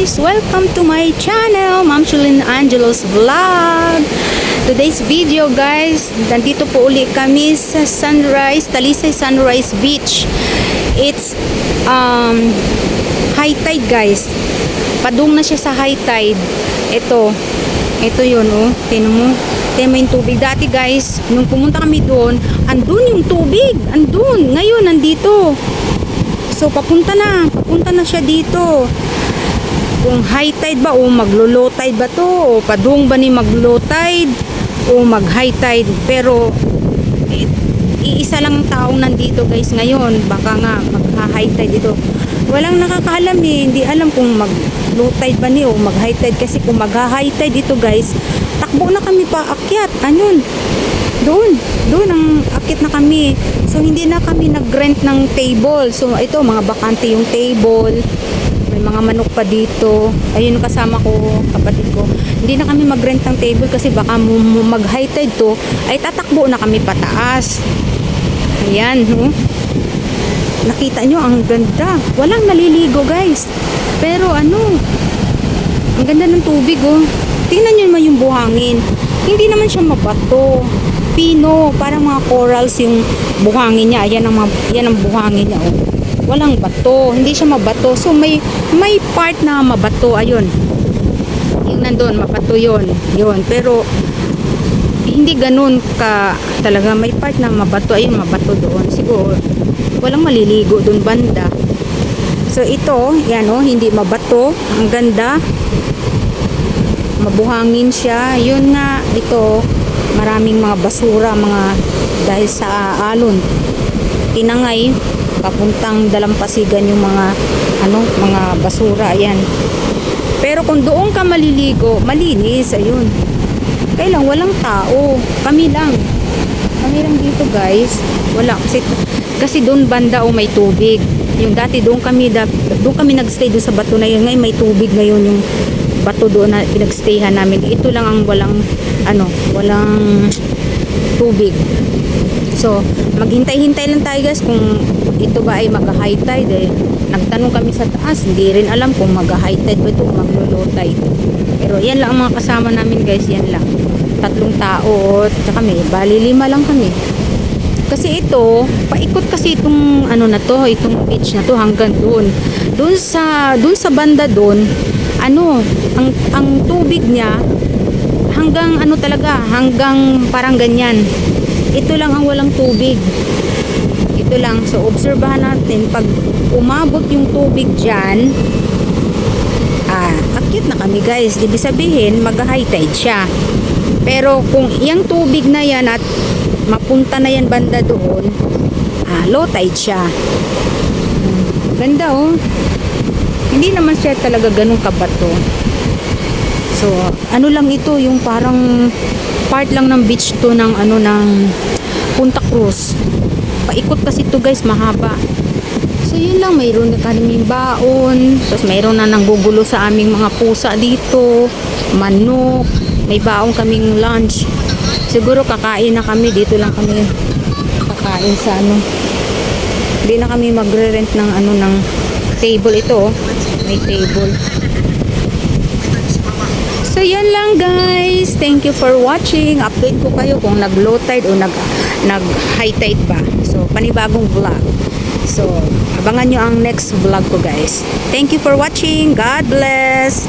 guys! Welcome to my channel, Ma'am Chilin Angelo's Vlog. Today's video guys, nandito po uli kami sa Talisay Sunrise Beach. It's high tide guys. Padung na siya sa high tide. Ito yun oh. Tingnan mo yung tubig. Dati guys, nung pumunta kami doon, andun yung tubig. Andun. Ngayon, nandito. So, papunta na siya dito. Kung high tide ba o maglo-low tide ba to? O padung ba ni mag-low tide o mag-high tide? Pero, iisa lang taong nandito guys ngayon. Baka nga mag-high tide dito. Walang nakakaalam eh. Hindi alam kung mag-low tide ba ni o mag-high tide. Kasi kung mag-high tide dito guys, takbo na kami pa akyat. Anyon? Doon ang akit na kami. So hindi na kami nag-rent ng table. So ito mga bakante yung table. May mga manok pa dito. Ayun kasama ko, kapatid ko. Hindi na kami mag-rent ng table kasi baka mag-high tide to ay tatakbo na kami pataas. Ayan, no? Nakita nyo ang ganda. Walang naliligo guys. Pero ano, ang ganda ng tubig oh. Tingnan nyo naman yung buhangin. Hindi naman siya mabato. Pino, parang mga corals yung buhangin niya. Yan ang buhangin niya oh. Walang bato, hindi siya mabato. So may part na mabato, ayun. Yung nandoon, mabato yun. Pero hindi ganun ka talaga. May part na mabato, ayun, mabato doon. Siguro walang maliligo doon banda. So ito, yan oh, hindi mabato. Ang ganda. Mabuhangin siya. Yun nga, ito maraming mga basura, dahil sa alon. Tinangay, papuntang Dalampasigan yung mga basura, ayan. Pero kung doon ka maliligo, malinis, ayun. Kaya lang, walang tao. Kami lang dito guys. Wala, kasi doon banda o may tubig. Yung dati doon kami nagstay doon sa bato na yun. Ngayon may tubig ngayon yung bato doon na pinagstayhan namin. Ito lang ang walang tubig. So, maghintay-hintay lang tayo guys kung ito ba ay mag-high tide eh. Nagtanong kami sa taas, hindi rin alam kung mag-high tide ba ito o mag-low tide. Pero yan lang ang mga kasama namin guys, yan lang. 3 tao, tsaka bali 5 lang kami. Kasi ito, paikot kasi itong itong beach na to hanggang doon. Doon sa banda doon, ang tubig niya hanggang hanggang parang ganyan. Ito lang ang walang tubig. Ito lang. So obserbahan natin pag umabot yung tubig diyan, akit na kami guys. Ibig sabihin mag-high tide siya. Pero kung yung tubig na yan at mapunta na yan banda doon, low tide siya. Ganda oh. Hindi naman siya talaga ganun kabato. So, lang ito, yung parang part lang ng beach to ng Punta Cruz. Paikot kasi ito guys, mahaba. So, yun lang, mayroon na kaming baon. Tapos mayroon na nanggugulo sa aming mga pusa dito. Manok. May baon kaming lunch. Siguro kakain na kami. Dito lang kami kakain sa Hindi na kami magre-rent ng ng table ito. May table. So, yan lang guys. Thank you for watching. Update ko kayo kung nag-low tide o nag-high tide ba. So, panibagong vlog. So, abangan nyo ang next vlog ko guys. Thank you for watching. God bless.